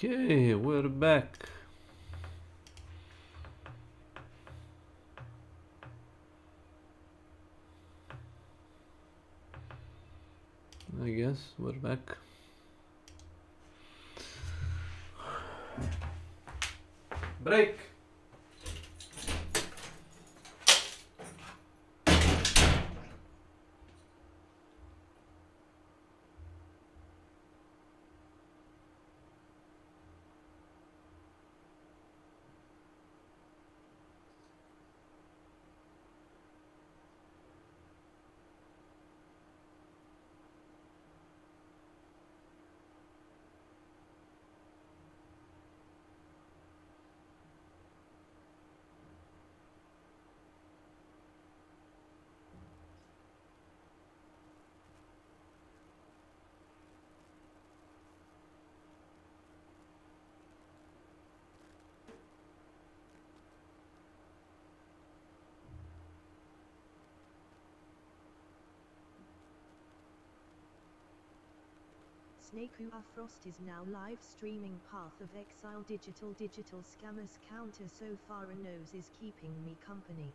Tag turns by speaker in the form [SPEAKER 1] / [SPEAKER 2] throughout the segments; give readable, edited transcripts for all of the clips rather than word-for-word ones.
[SPEAKER 1] Okay, we're back. I guess we're back. Break!
[SPEAKER 2] S.W.Frost is now live streaming Path of Exile digital scammers counter so far a nose is keeping me company.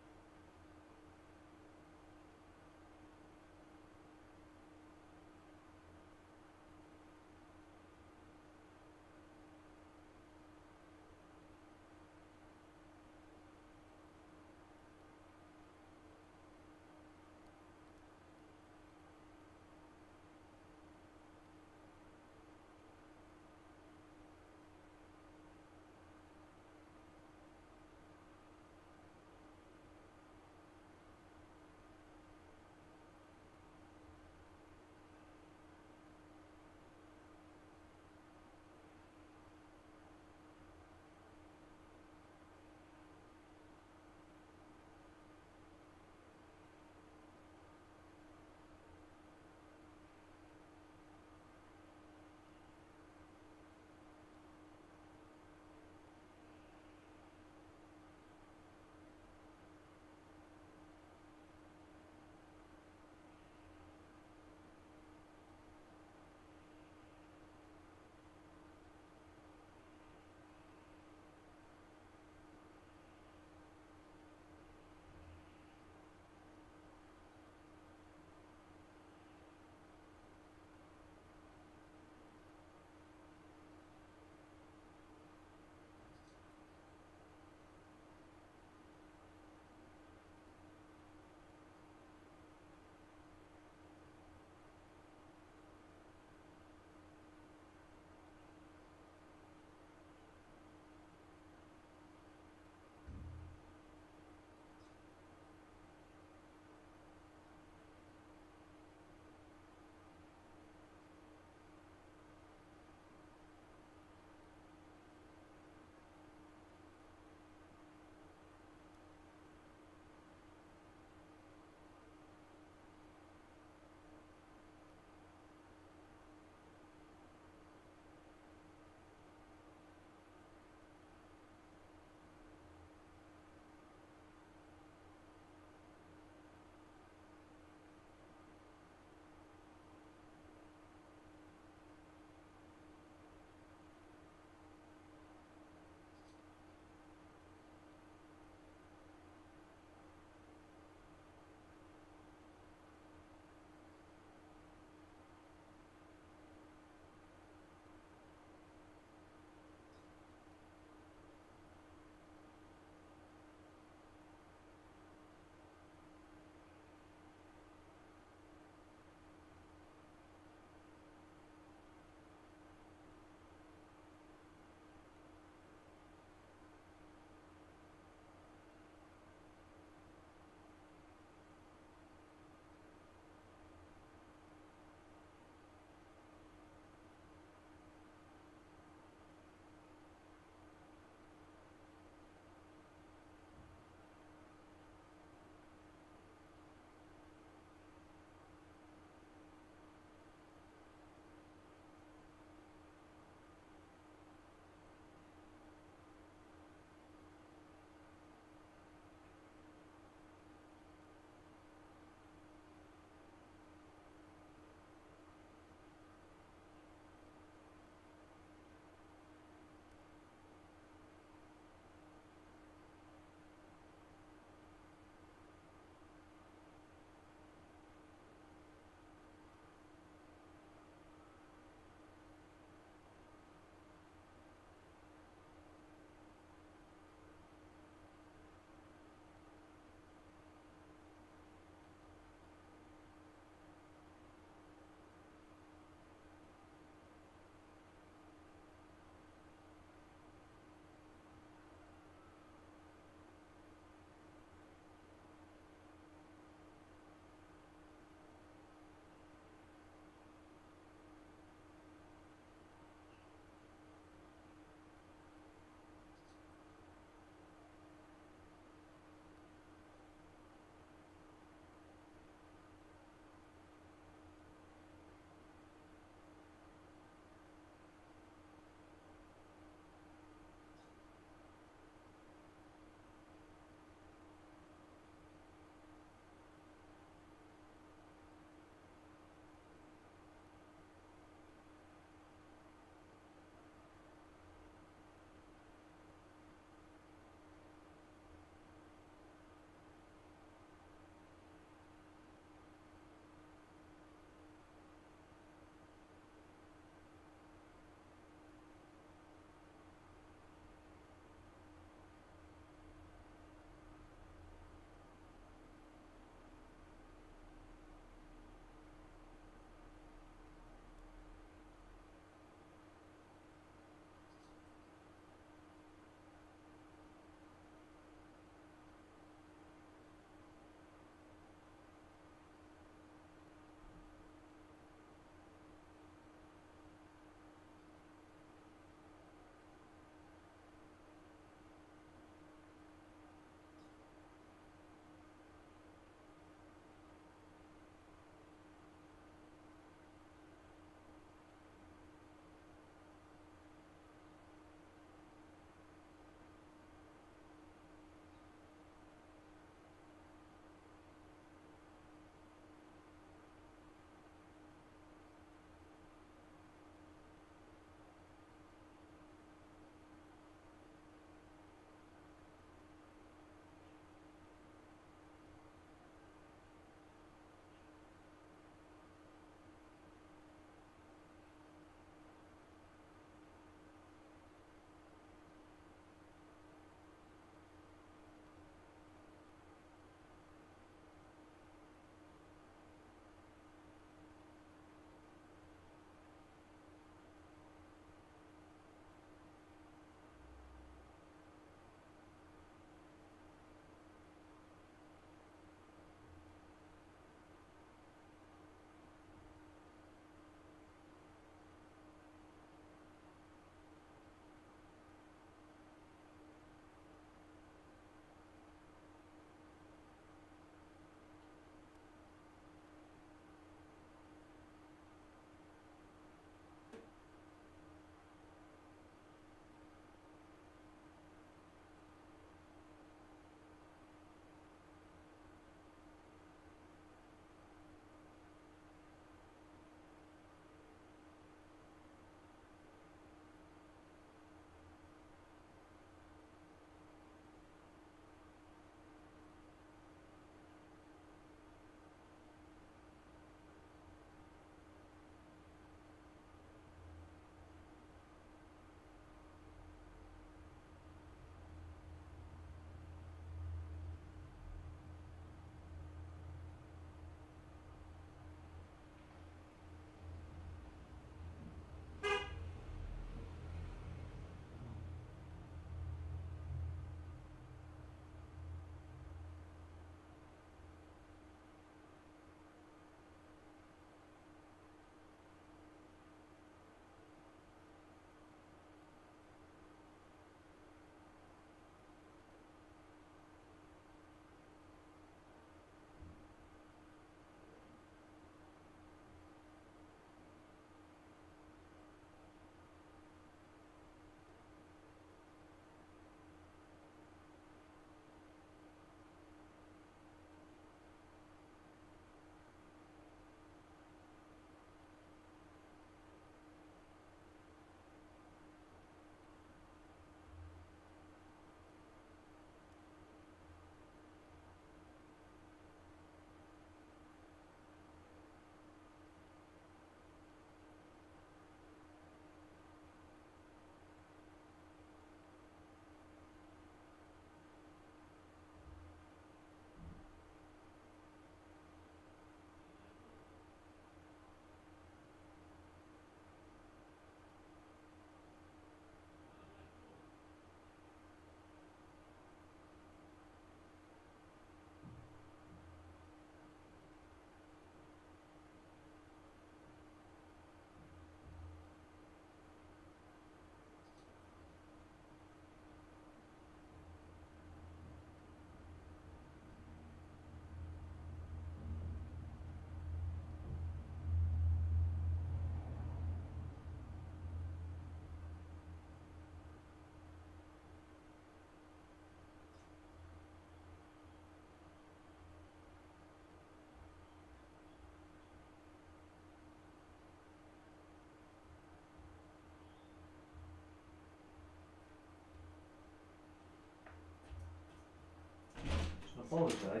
[SPEAKER 1] položaj.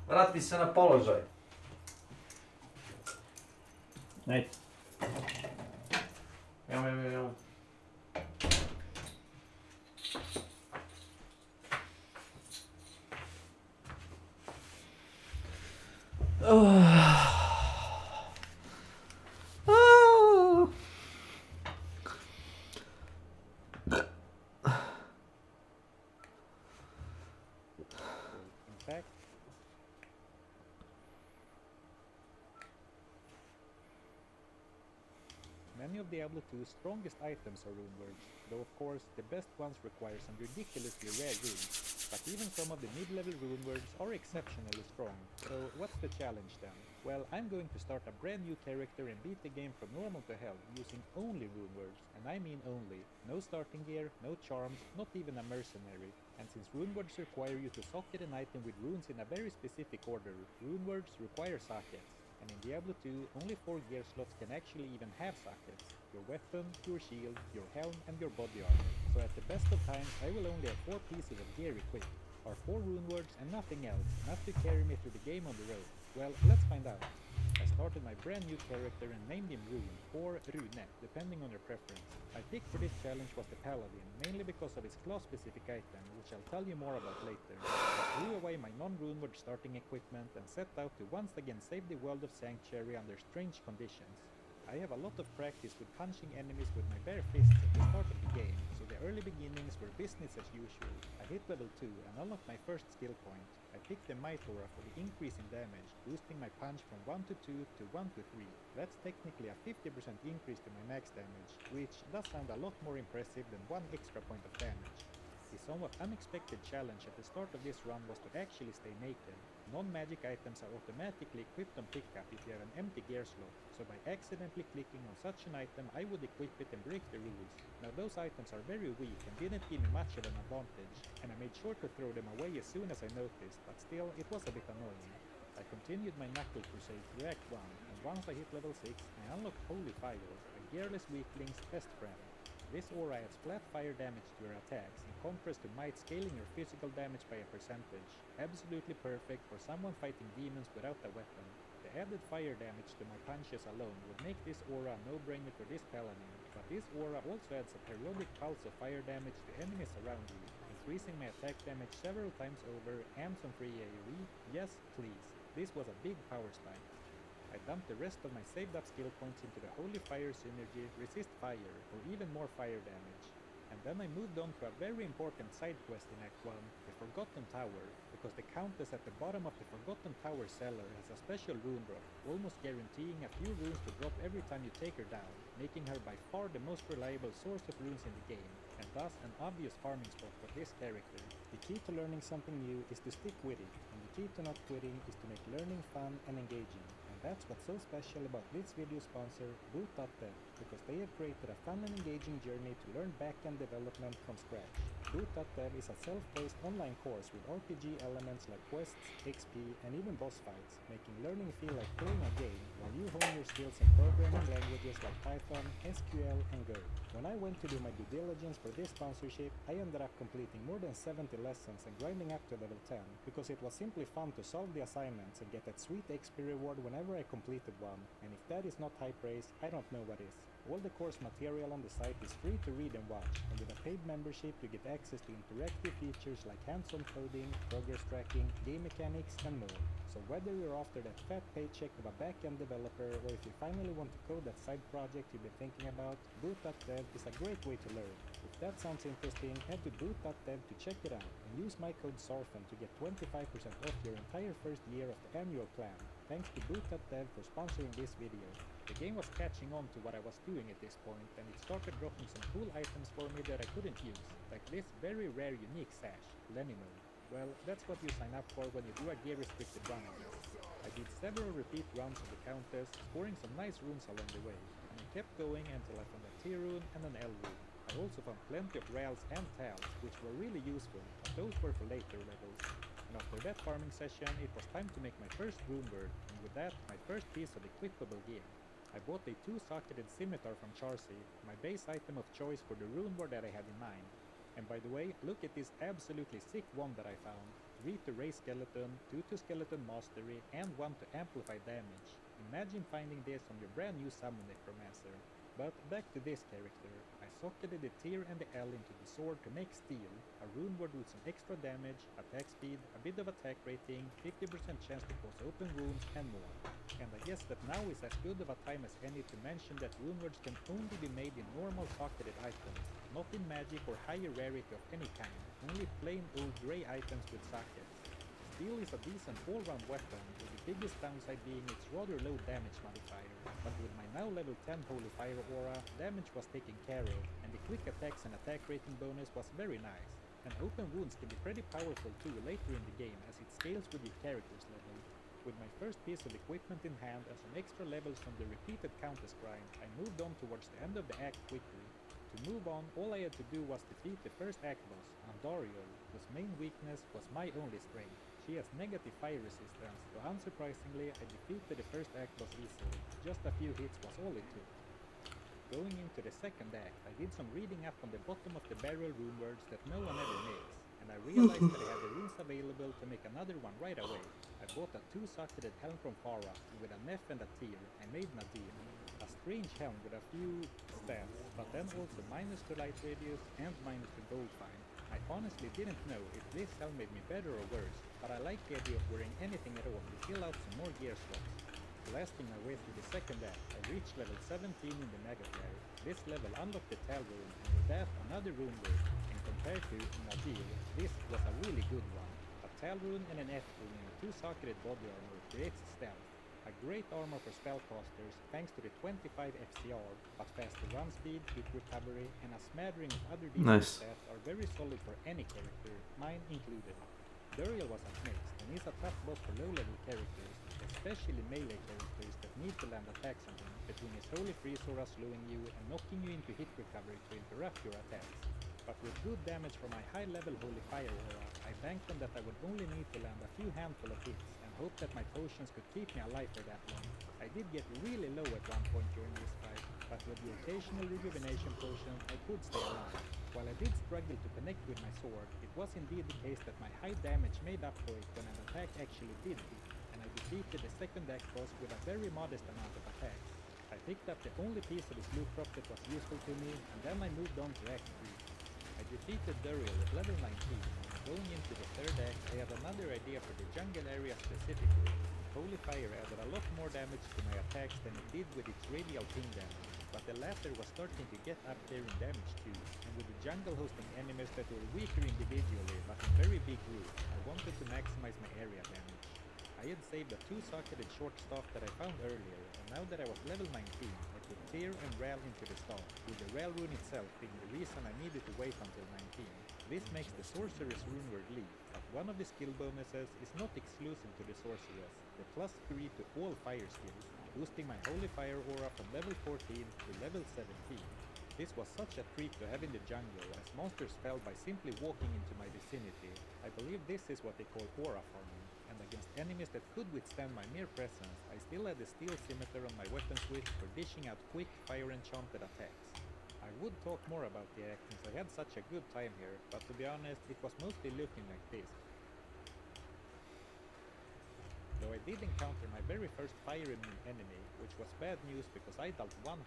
[SPEAKER 1] Vrati se na položaj. Ajde. Evo.
[SPEAKER 3] In fact, many of Diablo 2's strongest items are rune words, though of course the best ones require some ridiculously rare runes, but even some of the mid-level rune words are exceptionally strong. So what's the challenge then? Well, I'm going to start a brand new character and beat the game from normal to hell using only rune words, and I mean only. No starting gear, no charms, not even a mercenary. And since rune words require you to socket an item with runes in a very specific order, rune words require sockets. And in Diablo 2, only 4 gear slots can actually even have sockets. Your weapon, your shield, your helm, and your body armor. So at the best of times, I will only have 4 pieces of gear equipped. Are 4 rune words and nothing else, enough to carry me through the game on the road? Well, let's find out. I started my brand new character and named him Rune, or Rune, depending on your preference. My pick for this challenge was the Paladin, mainly because of his class-specific item, which I'll tell you more about later. I threw away my non-rune word starting equipment and set out to once again save the world of Sanctuary under strange conditions. I have a lot of practice with punching enemies with my bare fists at the start of the game, so the early beginnings were business as usual. I hit level 2 and unlocked my first skill point. I picked the Might Aura for the increase in damage, boosting my punch from 1 to 2 to 1 to 3. That's technically a 50% increase to my max damage, which does sound a lot more impressive than 1 extra point of damage. The somewhat unexpected challenge at the start of this run was to actually stay naked. Non-magic items are automatically equipped on pickup if you have an empty gear slot, so by accidentally clicking on such an item I would equip it and break the rules. Now those items are very weak and didn't give me much of an advantage, and I made sure to throw them away as soon as I noticed, but still it was a bit annoying. I continued my Knuckle Crusade through Act 1, and once I hit level 6 I unlocked Holy Fire, a gearless weakling's best friend. This aura adds flat fire damage to your attacks, in contrast to Might scaling your physical damage by a percentage. Absolutely perfect for someone fighting demons without a weapon. The added fire damage to my punches alone would make this aura a no-brainer for this paladin, but this aura also adds a periodic pulse of fire damage to enemies around you, increasing my attack damage several times over and some free AoE. Yes, please. This was a big power spike. I dumped the rest of my saved up skill points into the Holy Fire synergy, Resist Fire, for even more fire damage. And then I moved on to a very important side quest in Act 1, the Forgotten Tower, because the Countess at the bottom of the Forgotten Tower cellar has a special rune drop, almost guaranteeing a few runes to drop every time you take her down, making her by far the most reliable source of runes in the game, and thus an obvious farming spot for this character. The key to learning something new is to stick with it, and the key to not quitting is to make learning fun and engaging. That's what's so special about this video sponsor, Boot.dev, because they have created a fun and engaging journey to learn backend development from scratch. Boot.dev is a self-paced online course with RPG elements like quests, XP, and even boss fights, making learning feel like playing a game while you hone your skills in programming languages like Python, SQL, and Go. When I went to do my due diligence for this sponsorship, I ended up completing more than 70 lessons and grinding up to level 10, because it was simply fun to solve the assignments and get that sweet XP reward whenever I completed one, and if that is not high praise, I don't know what is. All the course material on the site is free to read and watch, and with a paid membership you get access to interactive features like hands-on coding, progress tracking, game mechanics, and more. So whether you're after that fat paycheck of a back-end developer, or if you finally want to code that side project you've been thinking about, Boot.dev is a great way to learn. If that sounds interesting, head to Boot.dev to check it out, and use my code SORFEN to get 25% off your entire first year of the annual plan. Thanks to Boot.dev for sponsoring this video. The game was catching on to what I was doing at this point, and it started dropping some cool items for me that I couldn't use, like this very rare unique sash, Lenny Mode. Well, that's what you sign up for when you do a gear restricted run, I guess. I did several repeat runs of the Countess, scoring some nice runes along the way, and I kept going until I found a T rune and an L rune. I also found plenty of rails and tals, which were really useful, but those were for later levels. And after that farming session, it was time to make my first rune word, and with that, my first piece of equipable gear. I bought a 2-socketed scimitar from Charcy, my base item of choice for the rune word that I had in mind. And by the way, look at this absolutely sick wand that I found. 3 to raise skeleton, 2 to skeleton mastery, and 1 to amplify damage. Imagine finding this on your brand new summon necromancer. But back to this character. I socketed the tier and the L into the sword to make steel, a rune word with some extra damage, attack speed, a bit of attack rating, 50% chance to cause open wounds, and more. And I guess that now is as good of a time as any to mention that rune words can only be made in normal socketed items, not in magic or higher rarity of any kind, only plain old grey items with sockets. Steel is a decent all-round weapon, with the biggest downside being its rather low damage modifier, but with my now level 10 Holy Fire aura, damage was taken care of, and the quick attacks and attack rating bonus was very nice. And open wounds can be pretty powerful too later in the game as it scales with your character's level. With my first piece of equipment in hand and some extra levels from the repeated Countess grind, I moved on towards the end of the act quickly. To move on, all I had to do was defeat the first act boss, Andariel, whose main weakness was my only strength. She has negative fire resistance, so unsurprisingly I defeated the first act boss easily. Just a few hits was all it took. Going into the second act, I did some reading up on the bottom of the barrel rune words that no one ever makes, and I realized that I had the runes available to make another one right away. I bought a 2-socketed helm from Farah, and with a Nef and a Tyr, I made Nadim. A strange helm with a few stats, but then also minus to light radius and minus to gold fine. I honestly didn't know if this helm made me better or worse, but I like the idea of wearing anything at all to fill out some more gear slots. Blasting my way through the second act, I reached level 17 in the Mega Flare. This level unlocked the Tal rune, and with that another rune word, and compared to Nadir, this was a really good one. A Tal rune and an F rune in a 2-socketed body armor creates stealth. A great armor for spellcasters thanks to the 25 FCR, but faster run speed, hit recovery, and a smattering of other decent stats are very solid for any character, mine included. Duriel was up next, and is a tough boss for low-level characters, especially melee characters that need to land attacks on him, between his Holy Freeze aura slowing you and knocking you into hit recovery to interrupt your attacks. But with good damage from my high-level Holy Fire aura, I banked on that I would only need to land a few handful of hits, and hoped that my potions could keep me alive for that long. I did get really low at one point during this fight, but with the occasional rejuvenation potion, I could stay alive. While I did struggle to connect with my sword, it was indeed the case that my high damage made up for it when an attack actually did hit, and I defeated the second act boss with a very modest amount of attacks. I picked up the only piece of his loot drop that was useful to me, and then I moved on to Act 3. I defeated Duriel at level 19, and going into the third act, I had another idea for the jungle area specifically. Holy Fire added a lot more damage to my attacks than it did with its radial ping damage, but the latter was starting to get up there in damage too, and with the jungle hosting enemies that were weaker individually but in very big groups, I wanted to maximize my area damage. I had saved a 2-socketed short staff that I found earlier, and now that I was level 19, I put Tyr and Ral into the staff, with the Ral rune itself being the reason I needed to wait until 19. This makes the Sorceress rune word lead, but one of the skill bonuses is not exclusive to the Sorceress, the +3 to all fire skills, boosting my Holy Fire aura from level 14 to level 17. This was such a treat to have in the jungle, as monsters fell by simply walking into my vicinity. I believe this is what they call aura farming, and against enemies that could withstand my mere presence, I still had the steel scimitar on my weapon switch for dishing out quick fire enchanted attacks. I would talk more about the act since I had such a good time here, but to be honest, it was mostly looking like this. Though I did encounter my very first fire immune enemy, which was bad news because I dealt 100%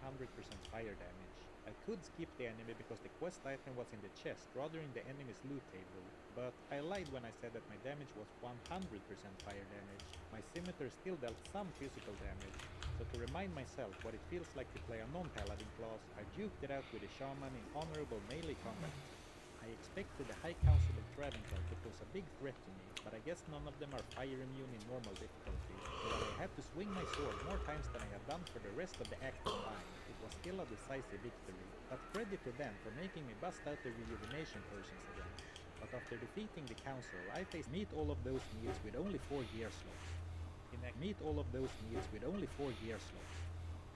[SPEAKER 3] fire damage. I could skip the enemy because the quest item was in the chest rather than the enemy's loot table, but I lied when I said that my damage was 100% fire damage. My scimitar still dealt some physical damage, so to remind myself what it feels like to play a non-paladin class, I duked it out with a shaman in honorable melee combat. I expected the High Council of Travancore to pose a big threat to me, but I guess none of them are fire immune in normal difficulty, so while I had to swing my sword more times than I had done for the rest of the act combined, it was still a decisive victory. But credit to them for making me bust out the rejuvenation potions again. But after defeating the council, I faced meet all of those needs with only 4 gear slots.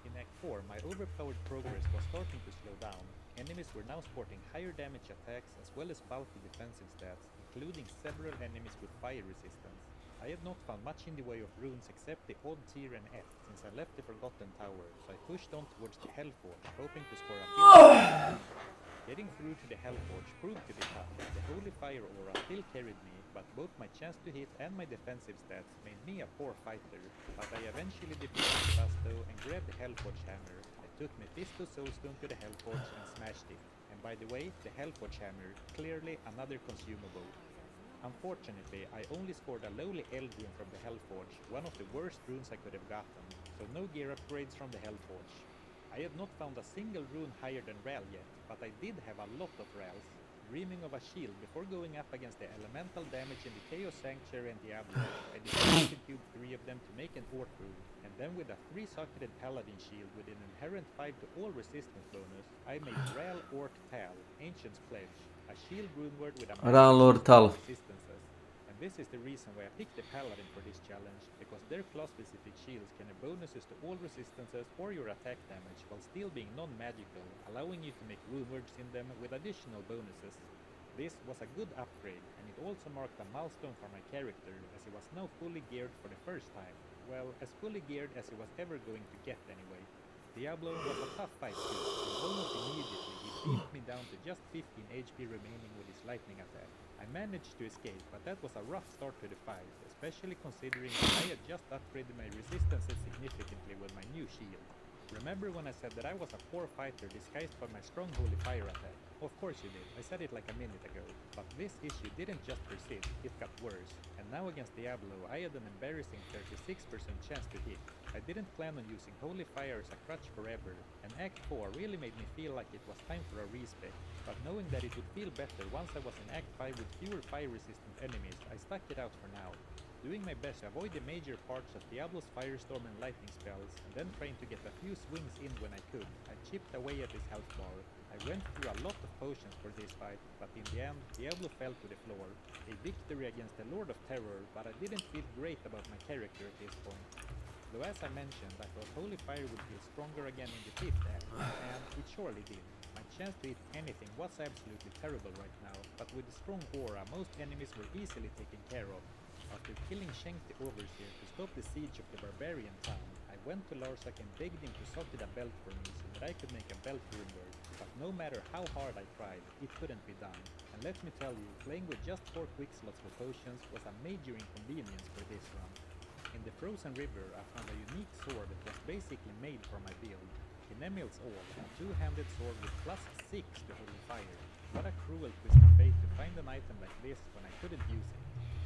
[SPEAKER 3] In Act 4, my overpowered progress was starting to slow down. Enemies were now sporting higher damage attacks as well as bulky defensive stats, including several enemies with fire resistance. I had not found much in the way of runes except the odd Tyr and F since I left the Forgotten Tower, so I pushed on towards the Hellforge, hoping to score a few. Getting through to the Hellforge proved to be tough. The Holy Fire aura still carried me, but both my chance to hit and my defensive stats made me a poor fighter. But I eventually defeated Fasto and grabbed the Hellforge hammer. I took Mephisto Soulstone to the Hellforge and smashed it. And by the way, the Hellforge hammer, clearly another consumable. Unfortunately, I only scored a lowly Eld rune from the Hellforge, one of the worst runes I could have gotten, so no gear upgrades from the Hellforge. I had not found a single rune higher than Ral yet, but I did have a lot of Rals. Dreaming of a shield before going up against the elemental damage in the Chaos Sanctuary and Diablo, I decided to cube 3 of them to make an Orc rune, and then with a 3-socketed Paladin shield with an inherent 5 to all resistance bonus, I made Ral Orc Tal, Ancient's Pledge, a shield rune word with a
[SPEAKER 1] Ral Orc Tal.
[SPEAKER 3] resistances. And this is the reason why I picked the Paladin for this challenge, because their class-specific shields can have bonuses to all resistances or your attack damage while still being non-magical, allowing you to make rune words in them with additional bonuses. This was a good upgrade, and it also marked a milestone for my character, as he was now fully geared for the first time. Well, as fully geared as he was ever going to get anyway. Diablo was a tough fight too, and almost immediately he beat me down to just 15 HP remaining with his lightning attack. I managed to escape, but that was a rough start to the fight, especially considering that I had just upgraded my resistances significantly with my new shield. Remember when I said that I was a poor fighter disguised by my strong Holy Fire attack? Of course you did, I said it like a minute ago. But this issue didn't just persist, it got worse. And now against Diablo, I had an embarrassing 36% chance to hit. I didn't plan on using Holy Fire as a crutch forever, and Act 4 really made me feel like it was time for a respec. But knowing that it would feel better once I was in Act 5 with fewer fire-resistant enemies, I stuck it out for now. Doing my best to avoid the major parts of Diablo's Firestorm and Lightning spells, and then trying to get a few swings in when I could, I chipped away at his health bar. I went through a lot of potions for this fight, but in the end, Diablo fell to the floor. A victory against the Lord of Terror, but I didn't feel great about my character at this point. Though as I mentioned, I thought Holy Fire would feel stronger again in the 5th act, and it surely did. My chance to hit anything was absolutely terrible right now, but with the strong aura, most enemies were easily taken care of. After killing Shenk the Overseer to stop the siege of the barbarian town, I went to Larsak and begged him to socket a belt for me so that I could make a belt rune word, but no matter how hard I tried, it couldn't be done. And let me tell you, playing with just 4 quick slots for potions was a major inconvenience for this run. In the Frozen River, I found a unique sword that was basically made for my build. Kinemil's All, a 2-handed sword with +6 to Holy Fire. What a cruel twist of fate to find an item like this when I couldn't use it.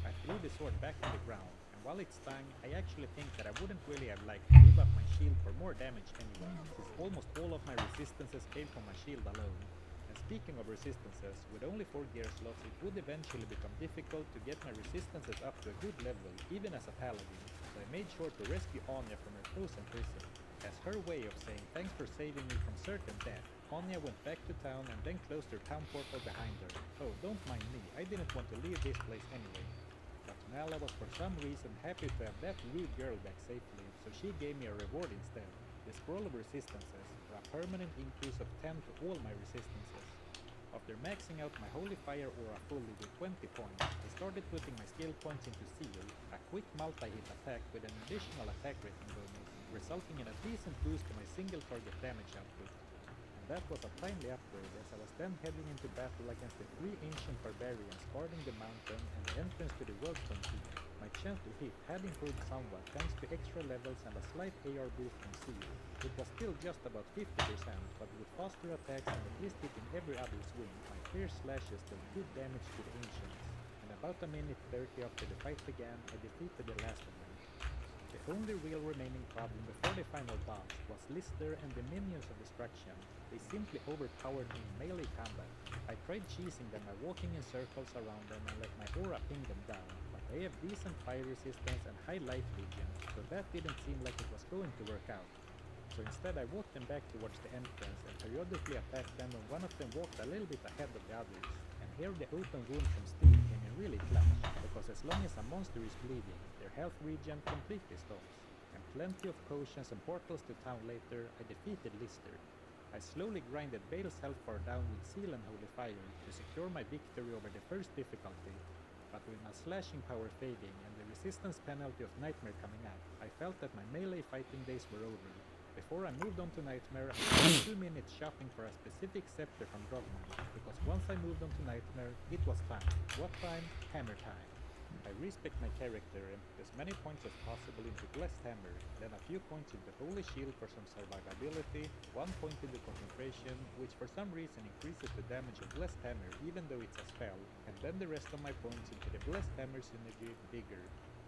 [SPEAKER 3] I threw the sword back to the ground, and while it stung, I actually think that I wouldn't really have liked to give up my shield for more damage anyway, since almost all of my resistances came from my shield alone. And speaking of resistances, with only 4 gear slots, it would eventually become difficult to get my resistances up to a good level, even as a paladin, so I made sure to rescue Anya from her frozen prison. As her way of saying thanks for saving me from certain death, Anya went back to town and then closed her town portal behind her. Oh, don't mind me, I didn't want to leave this place anyway. But Nala was for some reason happy to have that rude girl back safely, so she gave me a reward instead. The Scroll of Resistances, for a permanent increase of 10 to all my resistances. After maxing out my Holy Fire aura fully with 20 points, I started putting my skill points into Seal, a quick multi-hit attack with an additional attack rating bonus, resulting in a decent boost to my single target damage output. That was a timely upgrade, as I was then heading into battle against the 3 ancient barbarians guarding the mountain and the entrance to the Worldstone Keep. My chance to hit had improved somewhat thanks to extra levels and a slight AR boost from Seal. It was still just about 50%, but with faster attacks and at least hitting every other swing, my fierce slashes dealt good damage to the ancients. And about a minute 30 after the fight began, I defeated the last of them. The only real remaining problem before the final boss was Lister and the Minions of Destruction. They simply overpowered me in melee combat. I tried cheesing them by walking in circles around them and let my aura ping them down, but they have decent fire resistance and high life regen, so that didn't seem like it was going to work out. So instead I walked them back towards the entrance and periodically attacked them when one of them walked a little bit ahead of the others. And here the open wound from Steel came in really clutch, because as long as a monster is bleeding, their health regen completely stops. And plenty of potions and portals to town later, I defeated Lister. I slowly grinded Bale's health bar down with Seal and Holy Fire to secure my victory over the first difficulty, but with my slashing power fading and the resistance penalty of Nightmare coming up, I felt that my melee fighting days were over. Before I moved on to Nightmare, I spent 2 minutes shopping for a specific scepter from Drogman, because once I moved on to Nightmare, it was time. What time? Hammer time. I respec my character and put as many points as possible into Blessed Hammer, then a few points into Holy Shield for some survivability, 1 point into Concentration, which for some reason increases the damage of Blessed Hammer even though it's a spell, and then the rest of my points into the Blessed Hammer synergy Vigor.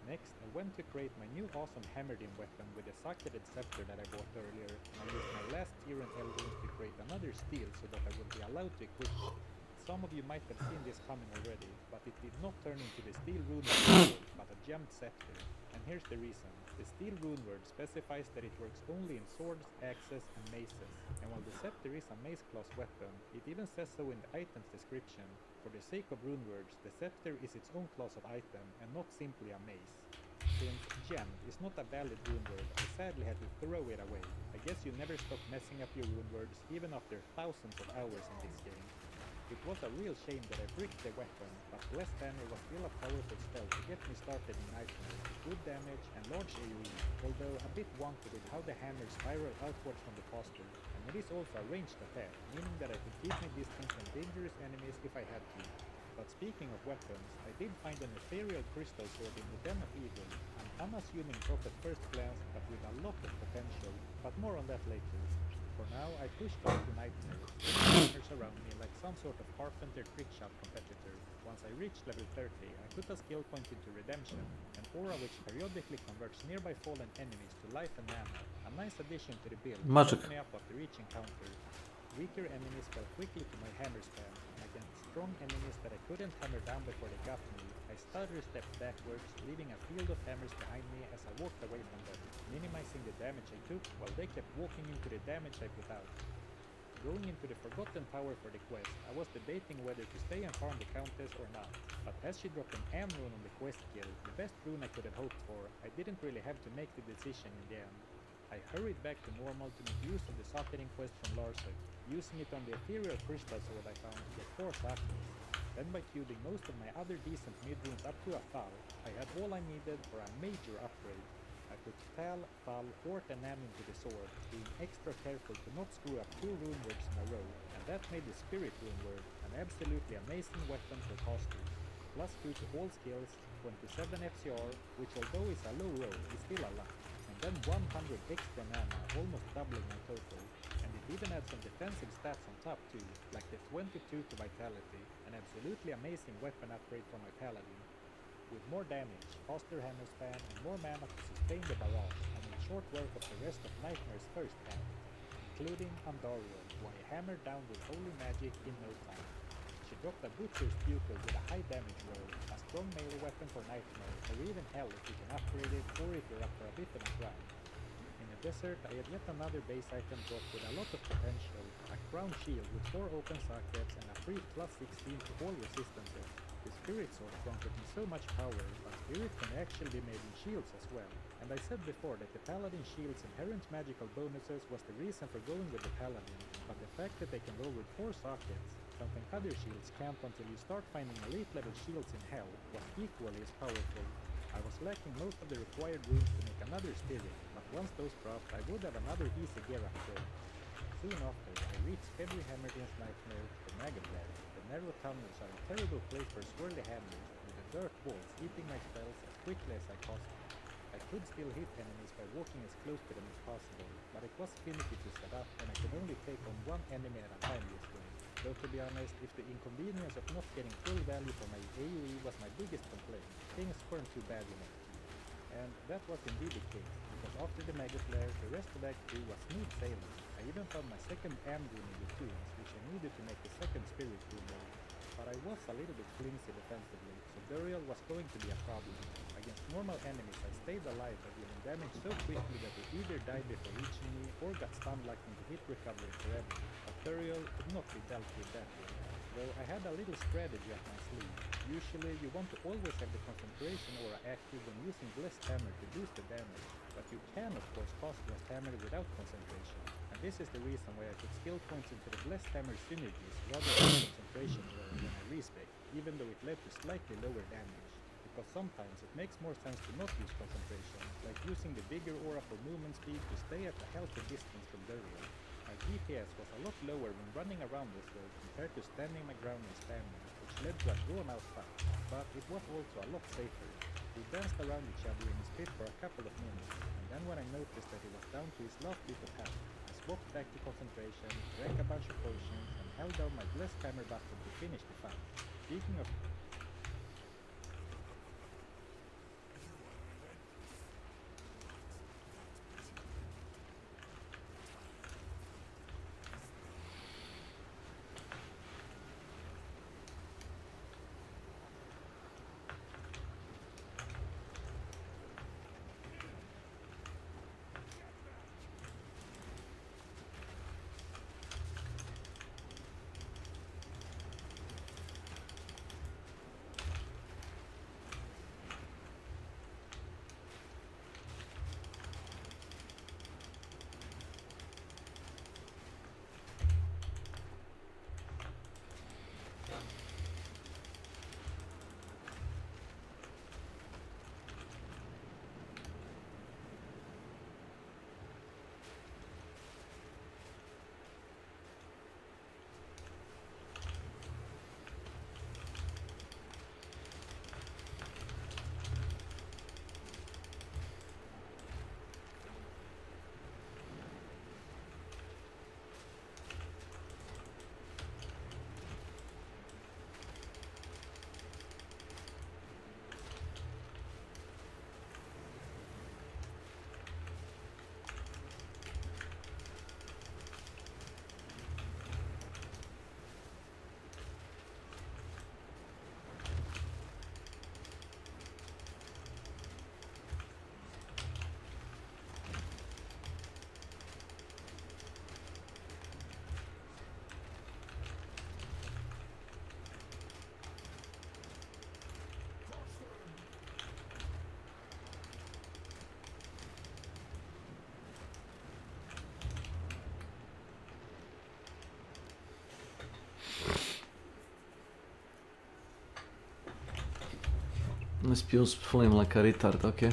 [SPEAKER 3] Next, I went to create my new awesome Hammerdin weapon with the socketed scepter that I bought earlier, and I used my last tier in Elrond to create another steel so that I would be allowed to equip it. Some of you might have seen this coming already, but it did not turn into the steel rune word, but a gemmed scepter. And here's the reason. The steel rune word specifies that it works only in swords, axes, and maces. And while the scepter is a mace class weapon, it even says so in the item's description. For the sake of rune words, the scepter is its own class of item, and not simply a mace. Since gemmed is not a valid rune word, I sadly had to throw it away. I guess you never stop messing up your rune words, even after thousands of hours in this game. It was a real shame that I bricked the weapon, but Blessed Hammer was still a powerful spell to get me started in Nightmare, with good damage and large AoE, although a bit wonky with how the hammer spiral outwards from the caster, and it is also a ranged attack, meaning that I could keep my distance from dangerous enemies if I had to. But speaking of weapons, I did find an ethereal crystal sword in the Den of Evil, an unassuming drop at first glance, but with a lot of potential, but more on that later. For now, I pushed on to Nightmare, with partners around me like some sort of carpenter trickshot competitor. Once I reached level 30, I put a skill point into Redemption, an aura which periodically converts nearby fallen enemies to life and mana, a nice addition to the build,
[SPEAKER 1] Magic.
[SPEAKER 3] me up after each encounter. Weaker enemies fell quickly to my hammer spam, and against strong enemies that I couldn't hammer down before they got me, I stutter-stepped backwards, leaving a field of hammers behind me as I walked away from them, minimizing the damage I took while they kept walking into the damage I put out. Going into the Forgotten Tower for the quest, I was debating whether to stay and farm the Countess or not, but as she dropped an Am rune on the quest kill, the best rune I could have hoped for, I didn't really have to make the decision in the end. I hurried back to normal to make use of the socketing quest from Larsek, using it on the ethereal crystal sword I found to get 4 sockets. Then by cubing most of my other decent mid-runes up to a Thal, I had all I needed for a major upgrade. I put Thal, Thal, Fort and Nam into the sword, being extra careful to not screw up 2 rune words in a row, and that made the Spirit rune word an absolutely amazing weapon for casters. Plus 2 to all skills, 27 FCR, which although is a low roll, is still a lot, and then 100 extra mana, almost doubling my total. And it even had some defensive stats on top too, like the 22 to Vitality, an absolutely amazing weapon upgrade for my Paladin. With more damage, faster hammer spam, and more mana to sustain the barrage, I made short work of the rest of Nightmare's first hand, including Andariel, who I hammered down with holy magic in no time. She dropped a Butcher's Bugle with a high damage roll, a strong melee weapon for Nightmare, or even hell if you can upgrade it or if you're up for a bit of a grind. In the desert, I had yet another base item drop with a lot of potential, a crown shield with 4 open sockets and a free plus 16 to all resistances. The Spirit Sword granted me so much power, but Spirit can actually be made in shields as well. And I said before that the Paladin shield's inherent magical bonuses was the reason for going with the Paladin, but the fact that they can roll with 4 sockets, something other shields can't until you start finding elite level shields in hell, was equally as powerful. I was lacking most of the required runes to make another Spirit, but once those dropped, I would have another easy gear upgrade. Soon after, I reached February Hammerdin's Nightmare, the Maggot. The narrow tunnels are a terrible place for swirly hammers, with the dirt walls eating my spells as quickly as I possible. I could still hit enemies by walking as close to them as possible, but it was finicky to set up and I could only take on 1 enemy at a time this way. Though to be honest, if the inconvenience of not getting full value for my AoE was my biggest complaint, things weren't too bad enough. And that was indeed the case, because after the Mega Flare, the rest of Act 2 was smooth sailing. I even found my second Am rune in the tombs, which I needed to make the second Spirit rune roll. But I was a little bit flimsy defensively, so burial was going to be a problem. Against normal enemies, I stayed alive by dealing damage so quickly that they either died before reaching me or got stun locked into hit recovery forever. But burial could not be dealt with that way. Though I had a little strategy up my sleeve. Usually you want to always have the concentration aura active when using Blessed Hammer to boost the damage, but you can of course cast Blessed Hammer without concentration. And this is the reason why I put skill points into the Blessed Hammer synergies rather than concentration aura when I respec, even though it led to slightly lower damage. because sometimes it makes more sense to not use concentration, like using the bigger aura for movement speed to stay at a healthy distance from Duriel. My DPS was a lot lower when running around this road compared to standing my ground and spamming, which led to a drawn-out fight, but it was also a lot safer. We danced around each other in his pit for a couple of minutes, and then when I noticed that he was down to his last bit of health, I swapped back to concentration, drank a bunch of potions, and held down my blessed timer button to finish the fight. Speaking of
[SPEAKER 1] Ne spews flame like a retard, okay.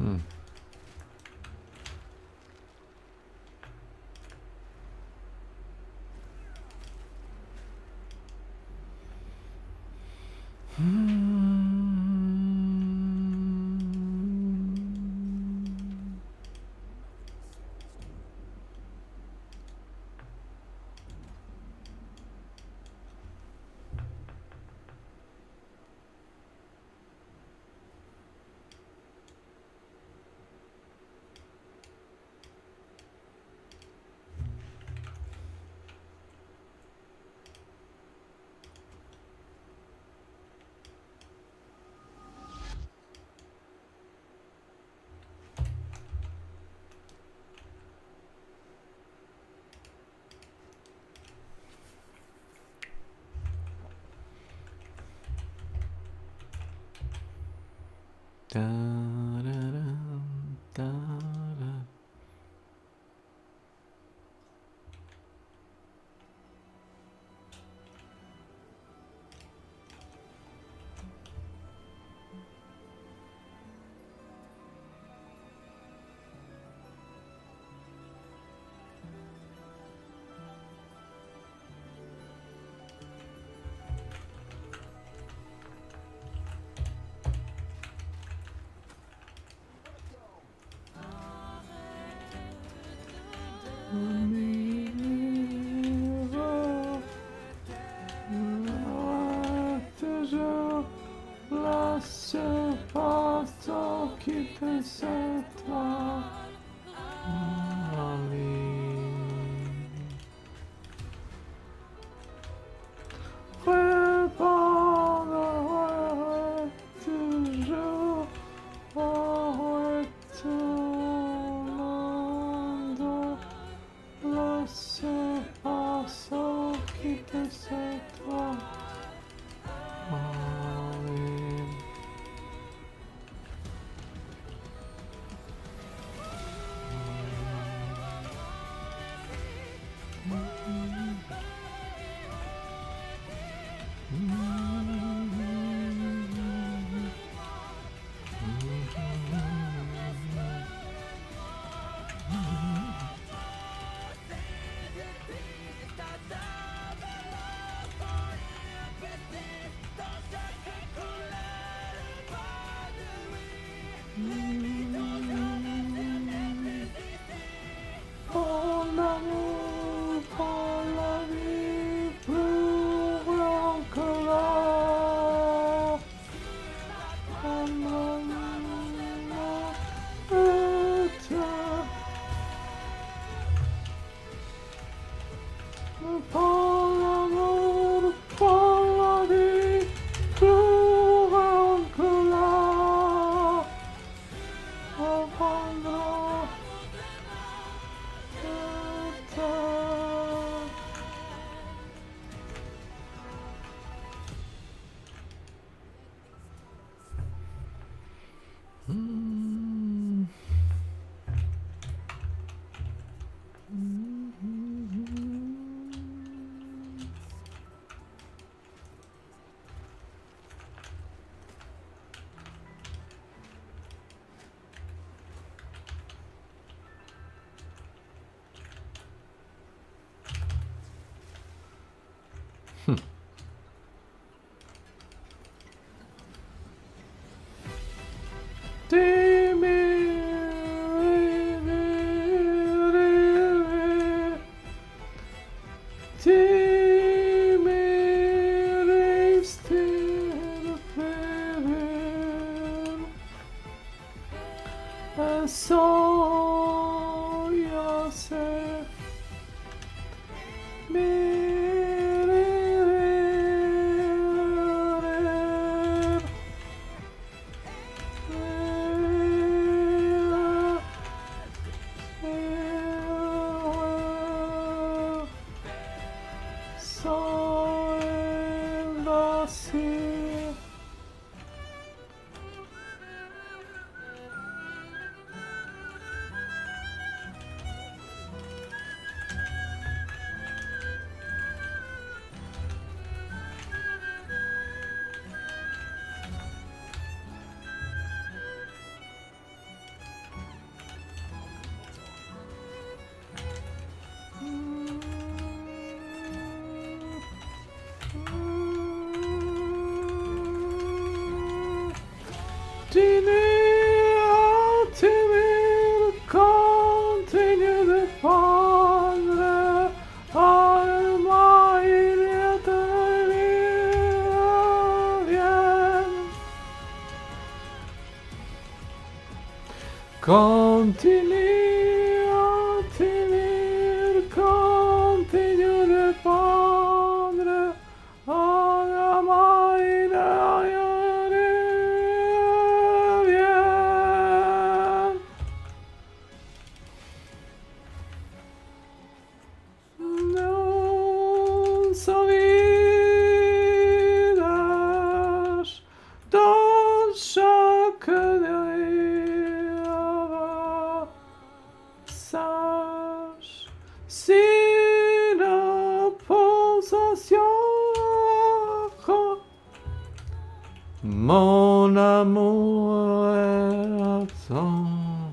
[SPEAKER 1] Hmm. Da, da, da, da. Toujours là se passe qui te sait toi. Répondre, toujours, tout le monde. Laisse passer qui te sait toi. Pour l'amour, pour la vie, plus grand que l'or. Pour l'amour, pour la vie, plus grand que l'or. So yourself, Continue de prendre en la main rien. Non son visage dans chaque derrière sage si la possession mon amour attend.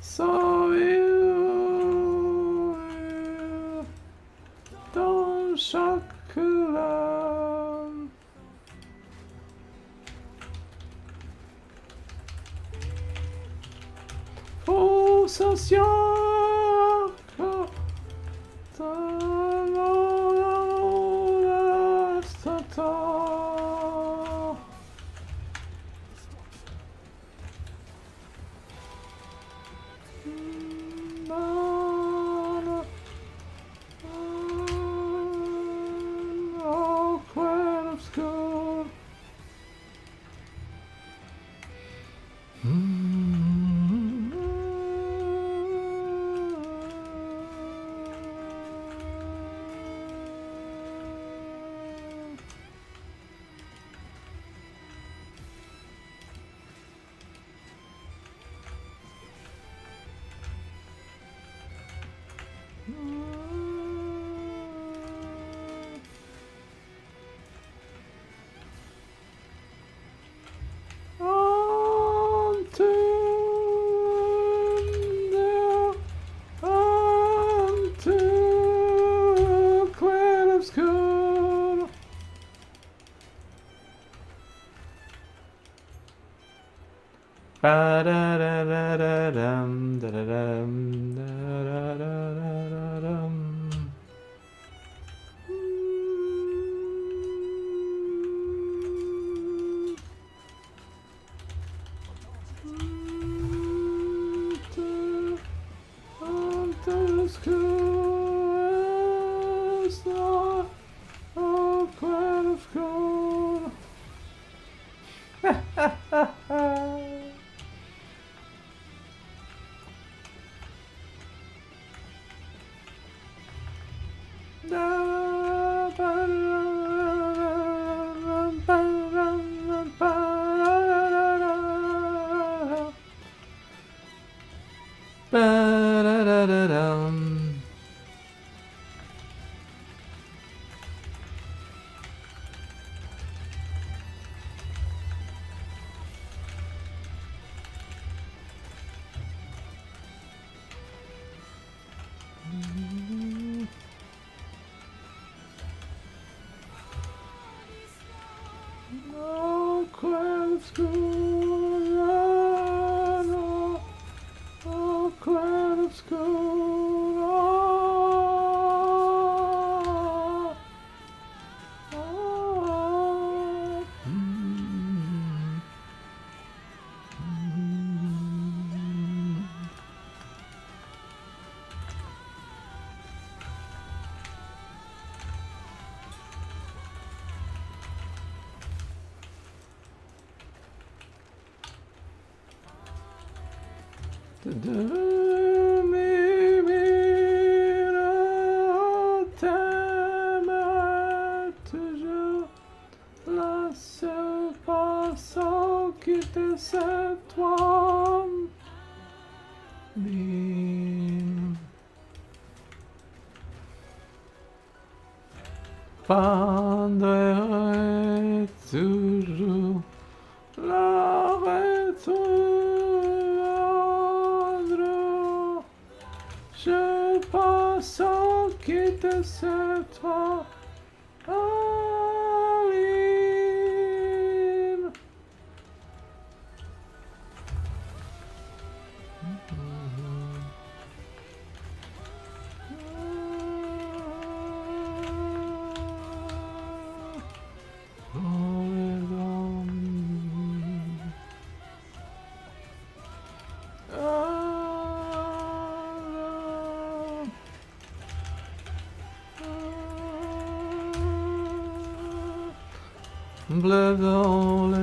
[SPEAKER 1] Sauve dans chaque lame. Possession dans l'instant. Oh, quite obscure. Ba-da-da-da-da-dum, da-da-dum, da-da-da-da-da-dum. Ba-da-da-da-dum. Oh, quite obscure. Oh, quite obscure. Oh, t'aimerai toujours la seule façon qui te sait toi. Pendrai toujours la retourner. Je pense qui te sait toi. Aline. Bleu dans le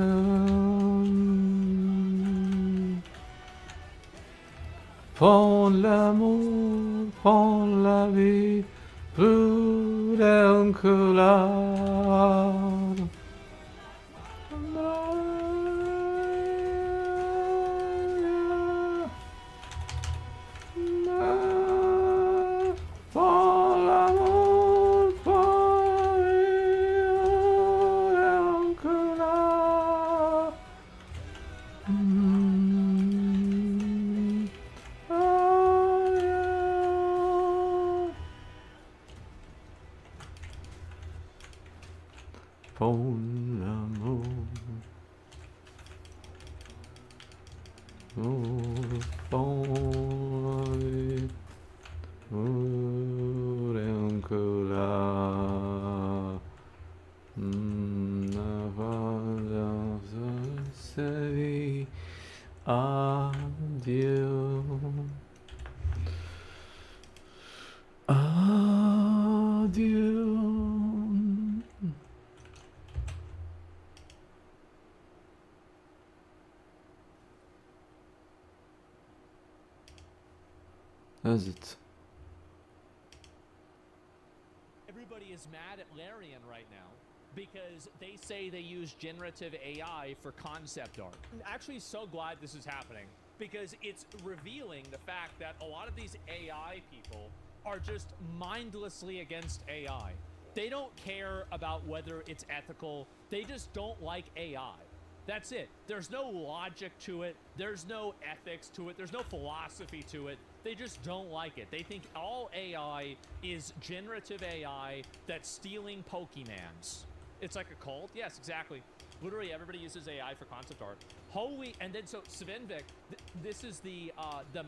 [SPEAKER 1] Prends l'amour, prends la vie, plus d'un que l'art. Prends l'amour, prends la vie, plus d'un que l'art. Pour l'amour, pour la vie, pour rien que la sa vie. Adieu. Adieu. That's it.
[SPEAKER 4] Everybody is mad at Larian right now because they say they use generative AI for concept art. I'm actually so glad this is happening because it's revealing the fact that a lot of these AI people are just mindlessly against AI. They don't care about whether it's ethical. They just don't like AI. That's it. There's no logic to it. There's no ethics to it. There's no philosophy to it. They just don't like it. They think all AI is generative AI that's stealing Pokemans. It's like a cult? Yes, exactly. Literally everybody uses AI for concept art. Holy, and then so Svenvik, this is the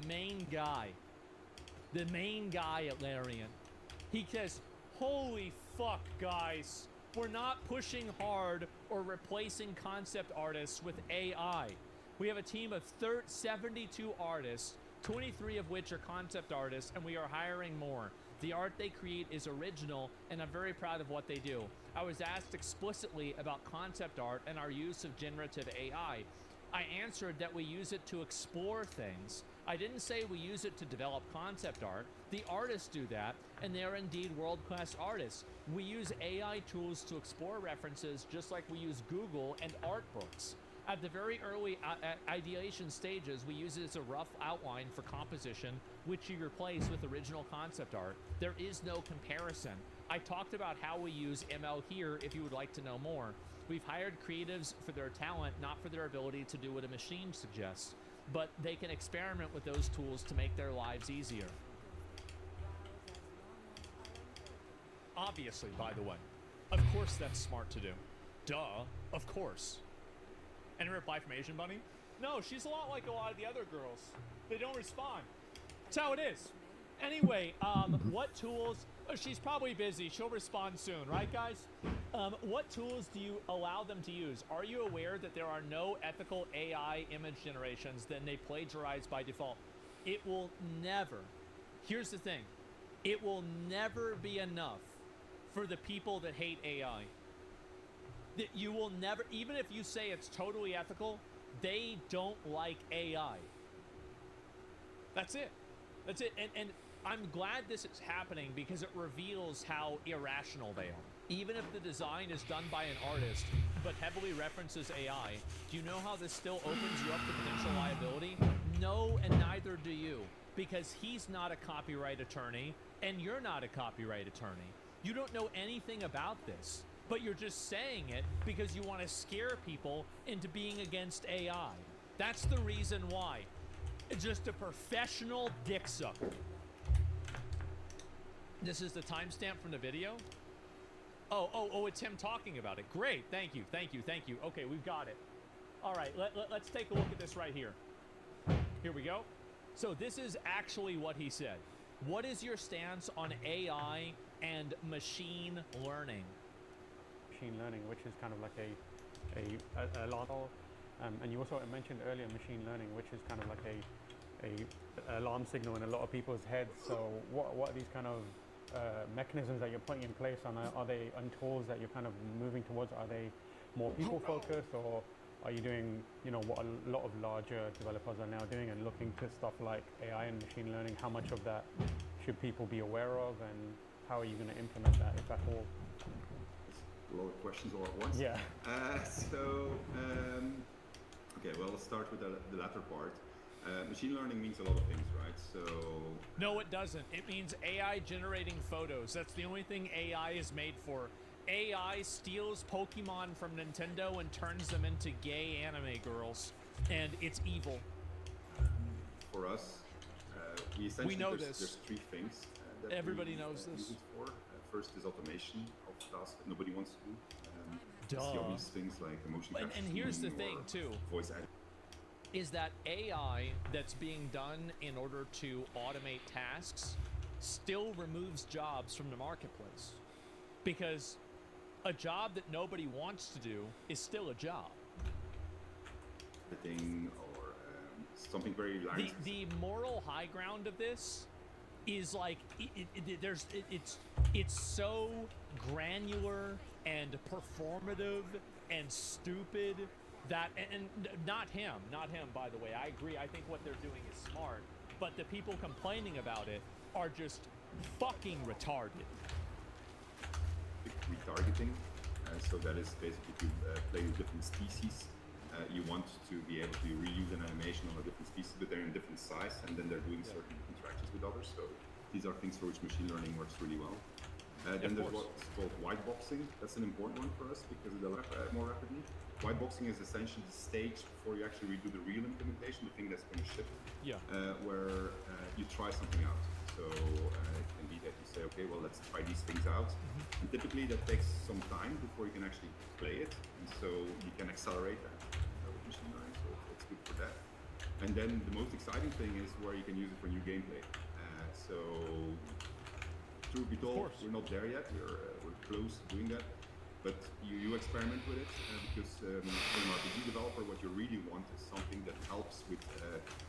[SPEAKER 4] main guy. The main guy at Larian. He says, holy fuck, guys. We're not pushing hard or replacing concept artists with AI. We have a team of 72 artists, 23 of which are concept artists, and we are hiring more. The art they create is original, and I'm very proud of what they do. I was asked explicitly about concept art and our use of generative AI. I answered that we use it to explore things. I didn't say we use it to develop concept art. The artists do that, and they are indeed world-class artists. We use AI tools to explore references just like we use Google and art books. At the very early ideation stages, we use it as a rough outline for composition, which you replace with original concept art. There is no comparison. I talked about how we use ML here if you would like to know more. We've hired creatives for their talent, not for their ability to do what a machine suggests. But they can experiment with those tools to make their lives easier. Obviously, by the way. Of course that's smart to do. Duh. Of course. Any reply from Asian Bunny? No, she's a lot like a lot of the other girls. They don't respond. That's how it is. Anyway, what tools... Oh, she's probably busy. She'll respond soon, right, guys? What tools do you allow them to use? Are you aware that there are no ethical AI image generations, then they plagiarize by default? It will never... Here's the thing. It will never be enough for the people that hate AI. That you will never... Even if you say it's totally ethical, they don't like AI. That's it. That's it. And I'm glad this is happening because it reveals how irrational they are. Even if the design is done by an artist, but heavily references AI, do you know how this still opens you up to potential liability? No, and neither do you. Because he's not a copyright attorney, and you're not a copyright attorney. You don't know anything about this, but you're just saying it because you want to scare people into being against AI. That's the reason why. Just a professional dick sucker. This is the timestamp from the video? Oh, it's him talking about it. Great, thank you. Okay, we've got it. All right, let's take a look at this right here. Here we go. So this is actually what he said. What is your stance on AI and machine learning?
[SPEAKER 5] Machine learning, which is kind of like a lot of, and you also mentioned earlier machine learning, which is kind of like a alarm signal in a lot of people's heads. So what are these kind of mechanisms that you're putting in place, and are they on tools that you're kind of moving towards? Are they more people focused, or are you doing, you know, what a lot of larger developers are now doing and looking to stuff like AI and machine learning? How much of that should people be aware of, and how are you going to implement that, if at all?
[SPEAKER 6] A lot of questions all at once.
[SPEAKER 5] Yeah.
[SPEAKER 6] Okay, well, let's start with the latter part. Machine learning means a lot of things, right? So
[SPEAKER 4] No, it doesn't. It means AI generating photos. That's the only thing AI is made for. AI steals Pokemon from Nintendo and turns them into gay anime girls, and it's evil.
[SPEAKER 6] for us, we essentially
[SPEAKER 4] know
[SPEAKER 6] there's
[SPEAKER 4] this.
[SPEAKER 6] three things that
[SPEAKER 4] Everybody
[SPEAKER 6] we
[SPEAKER 4] knows
[SPEAKER 6] use
[SPEAKER 4] this.
[SPEAKER 6] it for. First is automation of tasks that nobody wants to do. It's
[SPEAKER 4] Duh.
[SPEAKER 6] the obvious things like emotion
[SPEAKER 4] And
[SPEAKER 6] capture
[SPEAKER 4] here's the
[SPEAKER 6] tuning
[SPEAKER 4] thing,
[SPEAKER 6] or
[SPEAKER 4] too.
[SPEAKER 6] voice editing.
[SPEAKER 4] Is that AI that's being done in order to automate tasks still removes jobs from the marketplace. Because a job that nobody wants to do is still a job.
[SPEAKER 6] Or something very line
[SPEAKER 4] The moral high ground of this is like it's so granular and performative and stupid that and not him by the way. I agree. I think what they're doing is smart, but the people complaining about it are just fucking retarded.
[SPEAKER 6] Retargeting. So that is basically to play with different species. You want to be able to reuse an animation on a different species, but they're in different size, and then they're doing certain interactions with others. So these are things for which machine learning works really well. Then there's what's called white boxing. That's an important one for us because it develops more rapidly. White boxing is essentially the stage before you actually redo the real implementation, the thing that's going to ship, where you try something out. So it can be that you say, okay, well, let's try these things out. And typically that takes some time before you can actually play it. And so you can accelerate that with machine learning, so it's good for that. And then the most exciting thing is where you can use it for new gameplay. So truth be told, we're not there yet. We're close to doing that. But you experiment with it because for an RPG developer, what you really want is something that helps with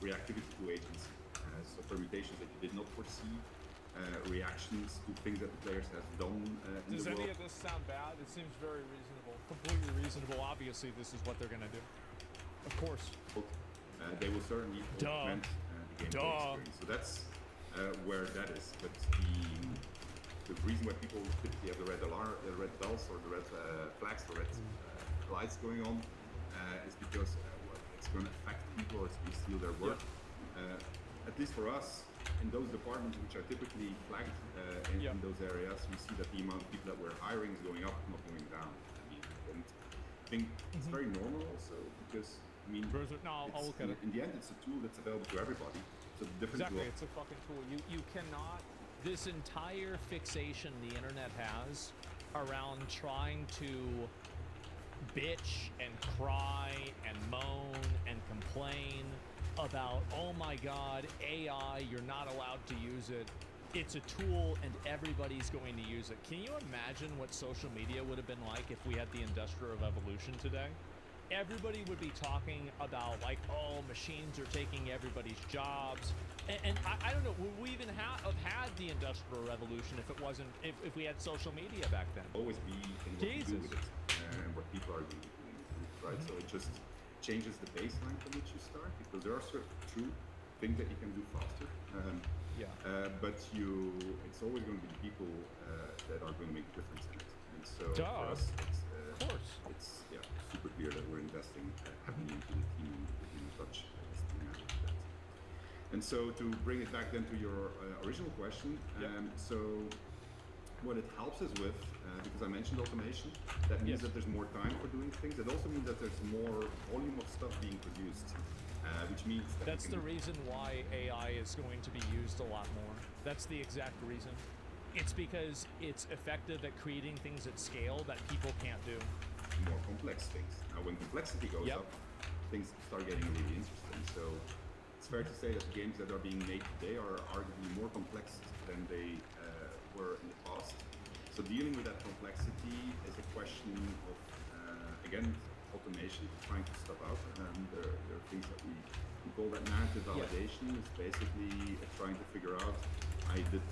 [SPEAKER 6] reactivity to agents. So permutations that you did not foresee, reactions to things that the players have done in
[SPEAKER 4] Does
[SPEAKER 6] the world.
[SPEAKER 4] any of this sound bad? It seems very reasonable. Completely reasonable. Obviously, this is what they're going to do. Of course.
[SPEAKER 6] They will certainly augment the gameplay experience. So that's where that is. But the reason why people typically have the red bells or the red flags, the red lights going on, is because it's going to affect people or it's going to steal their work. At least for us, in those departments which are typically flagged in those areas, we see that the amount of people that we're hiring is going up, not going down. And I think it's very normal also because
[SPEAKER 4] I'll look at it.
[SPEAKER 6] In the end, it's a tool that's available to everybody. So the difference
[SPEAKER 4] Exactly, it's a fucking tool. You cannot. This entire fixation the internet has around trying to bitch and cry and moan and complain about, oh my god, AI, you're not allowed to use it. It's a tool and everybody's going to use it. Can you imagine what social media would have been like if we had the Industrial Revolution today? Everybody would be talking about like, oh, machines are taking everybody's jobs. And I don't know, would we even have had the Industrial Revolution if it wasn't, if we had social media back then?
[SPEAKER 6] Always be in what you do with it and what people are doing with it, right? So it just changes the baseline from which you start because there are certain true things that you can do faster. But it's always going to be the people that are going to make a difference in it. And so for us, it's super clear that we're investing heavily into the team in such that. And so to bring it back then to your original question, so what it helps us with, because I mentioned automation, that means that there's more time for doing things. It also means that there's more volume of stuff being produced, which means that
[SPEAKER 4] that's the reason why AI is going to be used a lot more. That's the exact reason. It's because it's effective at creating things at scale that people can't do.
[SPEAKER 6] More complex things. Now, when complexity goes up, things start getting really interesting. So it's fair to say that the games that are being made today are arguably more complex than they were in the past. So dealing with that complexity is a question of, again, automation, trying to stuff out. There are things that we call that narrative validation. It's basically trying to figure out, I did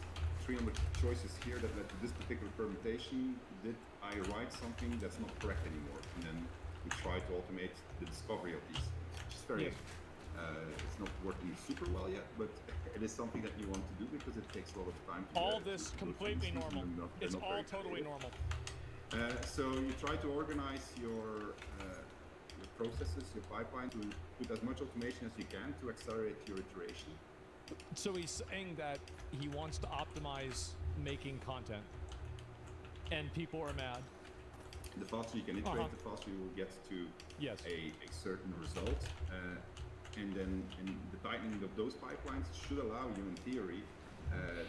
[SPEAKER 6] 300 choices here that led to this particular permutation. Did I write something that's not correct anymore? And then we try to automate the discovery of these things, which is very, it's not working super well yet, but it is something that you want to do because it takes a lot of time to
[SPEAKER 4] All
[SPEAKER 6] to
[SPEAKER 4] this
[SPEAKER 6] go through
[SPEAKER 4] completely
[SPEAKER 6] these things,
[SPEAKER 4] normal.
[SPEAKER 6] and they're
[SPEAKER 4] It's
[SPEAKER 6] not
[SPEAKER 4] all
[SPEAKER 6] very
[SPEAKER 4] totally
[SPEAKER 6] creative.
[SPEAKER 4] normal.
[SPEAKER 6] So you try to organize your processes, your pipeline, to put as much automation as you can to accelerate your iteration.
[SPEAKER 4] So he's saying that he wants to optimize making content, and people are mad.
[SPEAKER 6] The faster you can iterate, the faster you will get to
[SPEAKER 4] Yes.
[SPEAKER 6] a certain result. And then the tightening of those pipelines should allow you, in theory,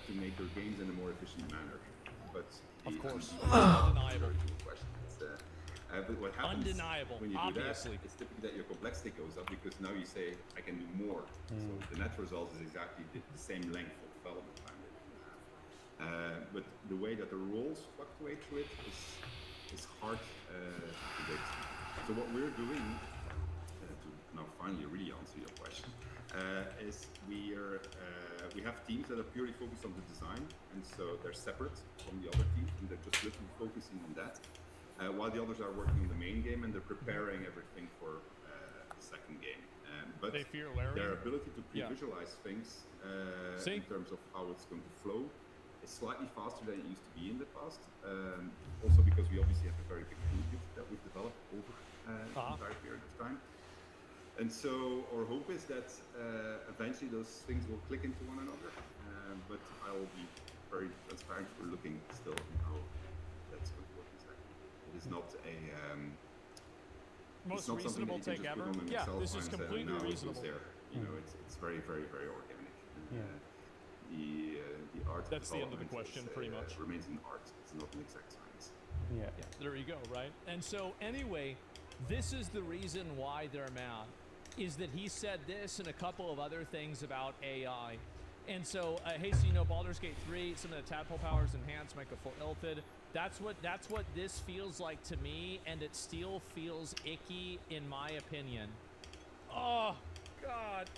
[SPEAKER 6] to make your games in a more efficient manner. But
[SPEAKER 4] Of course.
[SPEAKER 6] undeniable question. But what happens
[SPEAKER 4] Undeniable,
[SPEAKER 6] when you do
[SPEAKER 4] obviously.
[SPEAKER 6] that, it's typically that your complexity goes up because now you say, I can do more. So the net result is exactly the same length of development time that you have. But the way that the roles fluctuate through it is hard to predict. So what we're doing, to now finally really answer your question, is we have teams that are purely focused on the design, and so they're separate from the other teams, and they're just literally focusing on that. While the others are working on the main game and they're preparing everything for the second game. But
[SPEAKER 4] They fear Larry.
[SPEAKER 6] their ability to pre-visualize things in terms of how it's going to flow is slightly faster than it used to be in the past. Also because we obviously have a very big toolkit that we've developed over the entire period of time. And so our hope is that eventually those things will click into one another. But I will be very transparent. We're looking still at how that's going to work exactly. It is not a
[SPEAKER 4] most reasonable take ever. Yeah, this is completely reasonable.
[SPEAKER 6] There. You know, it's very, very, very organic. The art.
[SPEAKER 4] That's the end of the question, pretty much.
[SPEAKER 6] Remains an art. It's not an exact science.
[SPEAKER 5] Yeah.
[SPEAKER 4] There you go, right? And so anyway, this is the reason why they're mad, is that he said this and a couple of other things about AI. And so, hey, so you know, Baldur's Gate 3, some of the tadpole powers enhanced, make a full ilfid. That's what this feels like to me, and it still feels icky in my opinion. Oh God,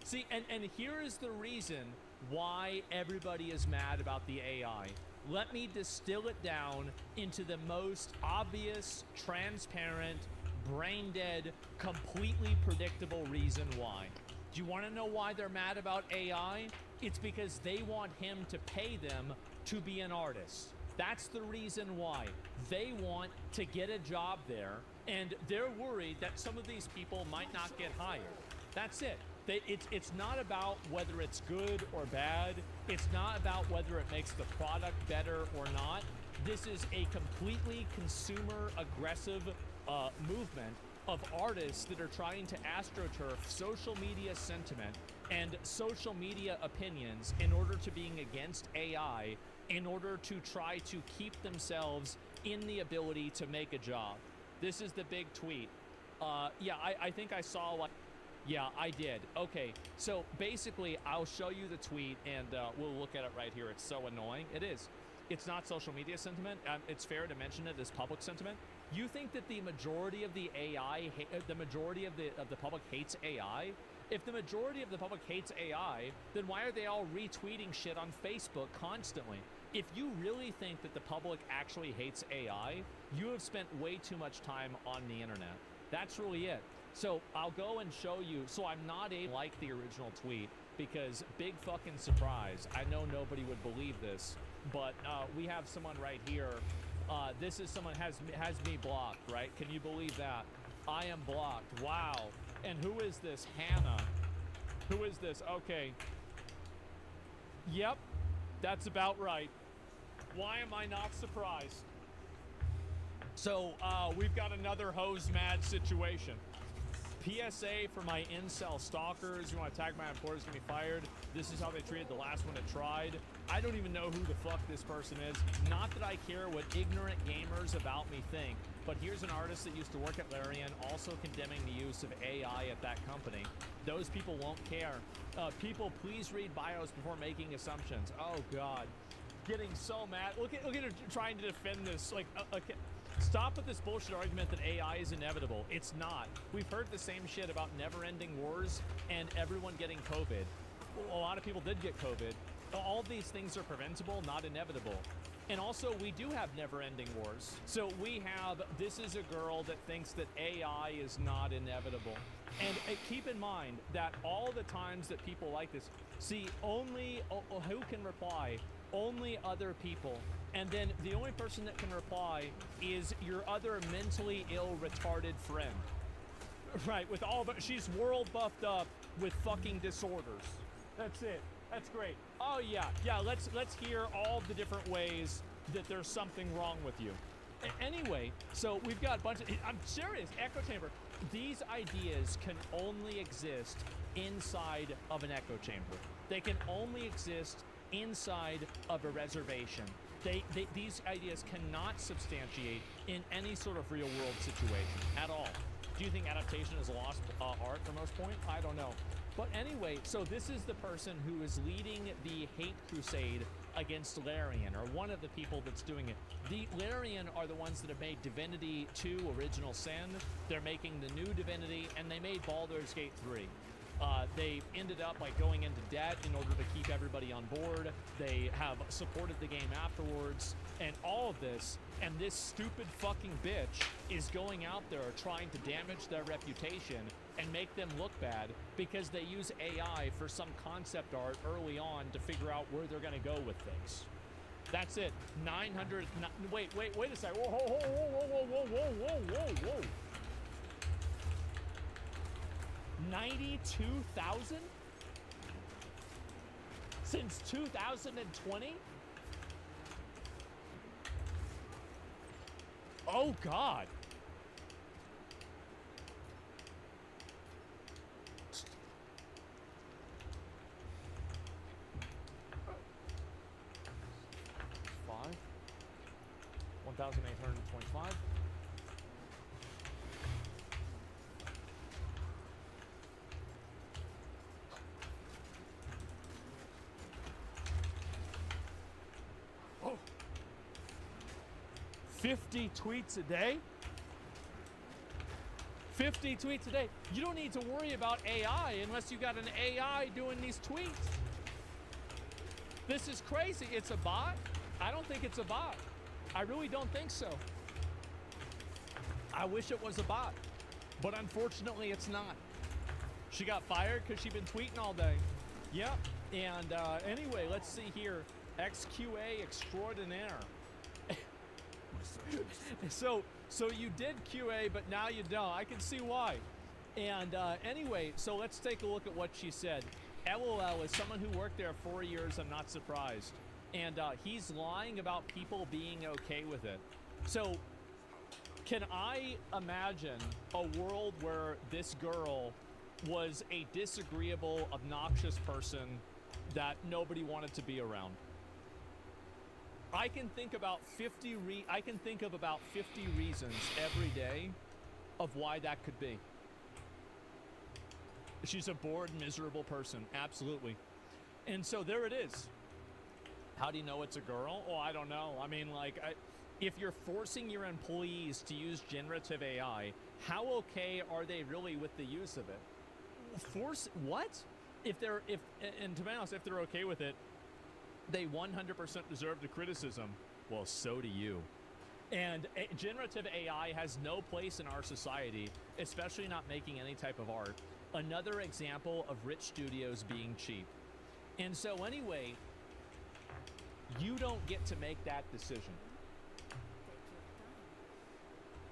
[SPEAKER 4] see, and here is the reason why everybody is mad about the AI. Let me distill it down into the most obvious, transparent, brain-dead, completely predictable reason why. Do you want to know why they're mad about AI? It's because they want him to pay them to be an artist. That's the reason why. They want to get a job there, and they're worried that some of these people might not get hired. That's it. It's not about whether it's good or bad. It's not about whether it makes the product better or not. This is a completely consumer-aggressive movement of artists that are trying to astroturf social media sentiment and social media opinions in order to being against AI, in order to try to keep themselves in the ability to make a job. This is the big tweet. Yeah, I think I saw like, yeah, I did. Okay, so basically I'll show you the tweet and we'll look at it right here. It's so annoying. It is. It's not social media sentiment. It's fair to mention it as public sentiment. You think that the majority of the AI, the majority of the public hates AI? If the majority of the public hates AI, then why are they all retweeting shit on Facebook constantly? If you really think that the public actually hates AI, you have spent way too much time on the internet. That's really it. So I'll go and show you. So I'm not able to like the original tweet because big fucking surprise. I know nobody would believe this, but we have someone right here. This is someone has me blocked, right? Can you believe that? I am blocked. Wow. And who is this? Hannah. Who is this? Okay. Yep. That's about right. Why am I not surprised? So, we've got another hose mad situation. PSA for my incel stalkers. You want to tag my employer's gonna be fired. This is how they treated the last one that tried. I don't even know who the fuck this person is. Not that I care what ignorant gamers about me think, but here's an artist that used to work at Larian, also condemning the use of AI at that company. Those people won't care. People, please read bios before making assumptions. Oh God, getting so mad. Look at her trying to defend this. Like, okay. Stop with this bullshit argument that AI is inevitable. It's not. We've heard the same shit about never-ending wars and everyone getting COVID. A lot of people did get COVID. All these things are preventable, not inevitable. And also, we do have never-ending wars. So we have, this is a girl that thinks that AI is not inevitable. And keep in mind that all the times that people like this, see, only, who can reply? Only other people. And then the only person that can reply is your other mentally ill, retarded friend. Right, with all, but she's world buffed up with fucking disorders. That's it. That's great. Oh yeah, let's hear all the different ways that there's something wrong with you. Anyway, so we've got a bunch of, I'm serious, echo chamber. These ideas can only exist inside of an echo chamber. They can only exist inside of a reservation. These ideas cannot substantiate in any sort of real world situation at all. Do you think adaptation is a lost art for most point? I don't know. But anyway, so this is the person who is leading the hate crusade against Larian, or one of the people that's doing it. The Larian are the ones that have made Divinity 2 Original Sin. They're making the new Divinity, and they made Baldur's Gate 3. They ended up like going into debt in order to keep everybody on board. They have supported the game afterwards, and all of this, and this stupid fucking bitch is going out there trying to damage their reputation and make them look bad because they use AI for some concept art early on to figure out where they're gonna go with things. That's it. 900, wait a second. Whoa. 92,000? Since 2020? Oh God. Five. 1,825. Oh. 50 tweets a day? 50 tweets a day. You don't need to worry about AI unless you got an AI doing these tweets. This is crazy. It's a bot? I don't think it's a bot. I really don't think so. I wish it was a bot, but unfortunately it's not. She got fired because she'd been tweeting all day. Yep. And anyway, let's see here. XQA extraordinaire. So you did QA, but now you don't. I can see why. And anyway, so let's take a look at what she said. LOL, as someone who worked there 4 years, I'm not surprised. And he's lying about people being okay with it. So can I imagine a world where this girl was a disagreeable, obnoxious person that nobody wanted to be around? I can think about 50 reasons every day of why that could be. She's a bored, miserable person. Absolutely. And so there it is. How do you know it's a girl? Oh, I don't know. I mean, like, if you're forcing your employees to use generative AI, how okay are they really with the use of it? Force what? And to be honest, if they're okay with it, they 100% deserve the criticism. Well, so do you. And generative AI has no place in our society, especially not making any type of art. Another example of rich studios being cheap. And so anyway, you don't get to make that decision.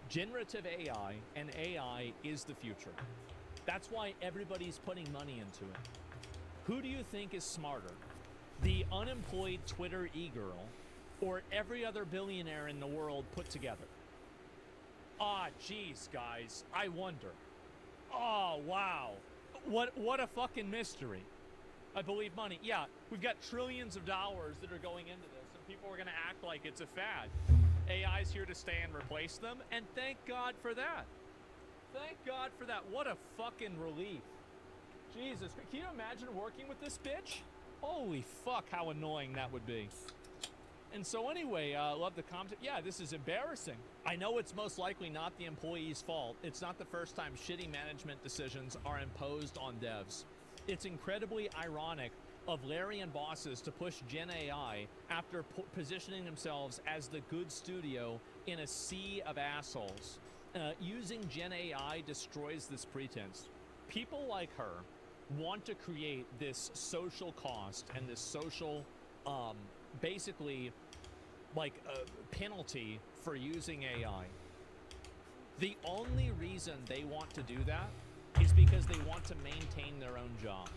[SPEAKER 4] Generative AI and AI is the future. That's why everybody's putting money into it. Who do you think is smarter? The unemployed Twitter e-girl or every other billionaire in the world put together? Ah, geez, guys, I wonder. Oh, wow. What a fucking mystery. I believe money. Yeah, we've got trillions of dollars that are going into this, and people are going to act like it's a fad. AI's here to stay and replace them, and thank God for that. Thank God for that. What a fucking relief. Jesus, can you imagine working with this bitch? Holy fuck, how annoying that would be. And so anyway, love the comment. Yeah, this is embarrassing. I know it's most likely not the employee's fault. It's not the first time shitty management decisions are imposed on devs. It's incredibly ironic of Larian bosses to push Gen AI after positioning themselves as the good studio in a sea of assholes. Using Gen AI destroys this pretense. People like her want to create this social cost and this social, basically, like penalty for using AI. The only reason they want to do that is because they want to maintain their own jobs.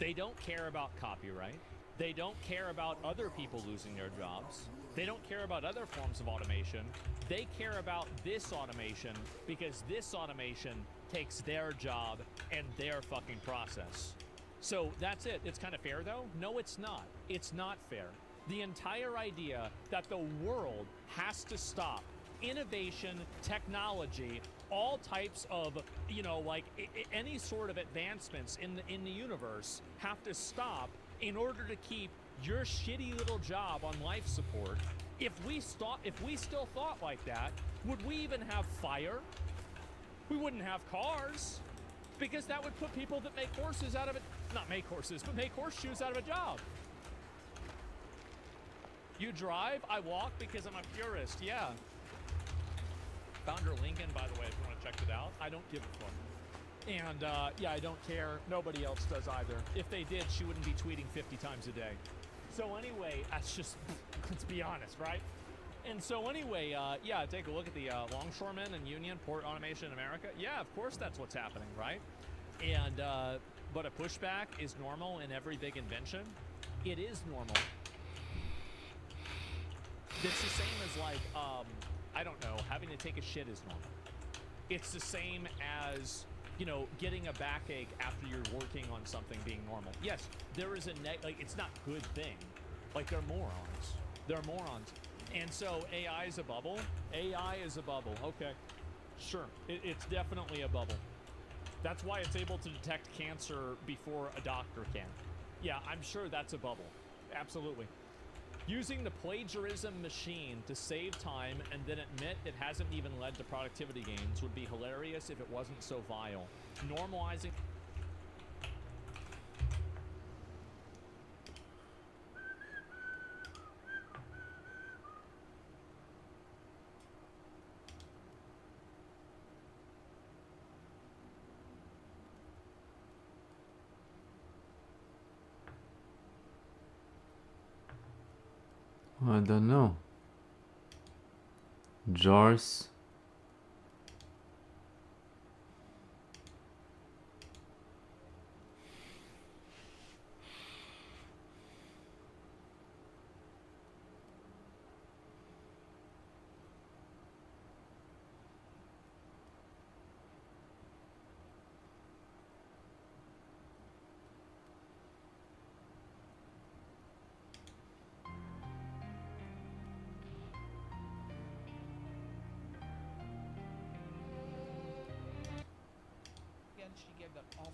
[SPEAKER 4] They don't care about copyright. They don't care about other people losing their jobs. They don't care about other forms of automation. They care about this automation because this automation takes their job and their fucking process. So that's it. It's kind of fair though? No, it's not. It's not fair. The entire idea that the world has to stop innovation, technology, all types of, you know, like any sort of advancements in the universe have to stop in order to keep your shitty little job on life support. If we still thought like that, would we even have fire? We wouldn't have cars, because that would put people that make horses out of it, not make horses, but make horseshoes out of a job. You drive, I walk because I'm a purist, yeah. Found her Lincoln, by the way, if you want to check it out. I don't give a fuck. And yeah, I don't care. Nobody else does either. If they did, she wouldn't be tweeting 50 times a day. So anyway, that's just, let's be honest, right? And so anyway, yeah, take a look at the Longshoremen and Union Port Automation in America. Yeah, of course that's what's happening, right? And, but a pushback is normal in every big invention. It is normal. It's the same as like, I don't know, having to take a shit is normal. It's the same as, you know, getting a backache after you're working on something being normal. Yes, there is like, it's not a good thing. Like, they're morons. They're morons. And so AI is a bubble. AI is a bubble. Okay, sure. It's definitely a bubble. That's why it's able to detect cancer before a doctor can. Yeah, I'm sure that's a bubble. Absolutely. Using the plagiarism machine to save time and then admit it hasn't even led to productivity gains would be hilarious if it wasn't so vile. Normalizing...
[SPEAKER 1] I don't know. Jars.
[SPEAKER 4] She gave that off.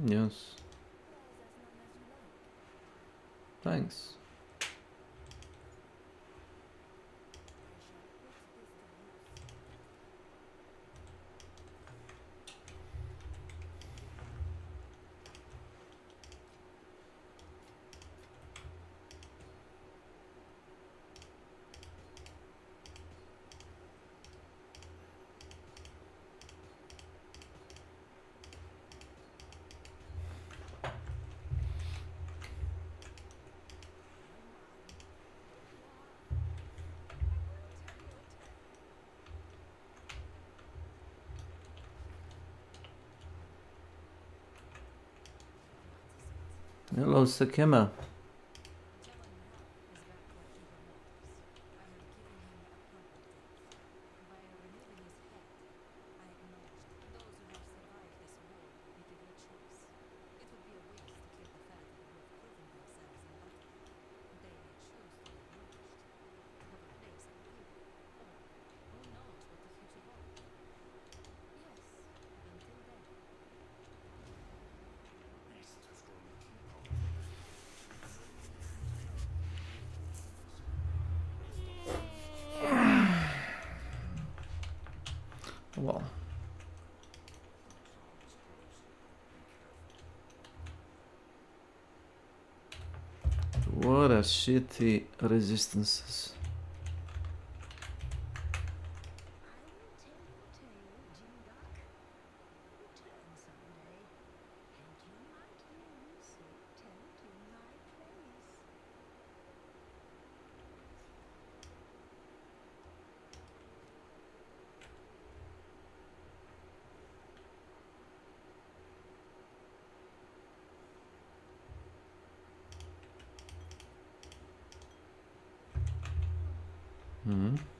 [SPEAKER 1] Yes. Thanks. Hello, Sakima. Well, what a shitty resistances. Mm-hmm.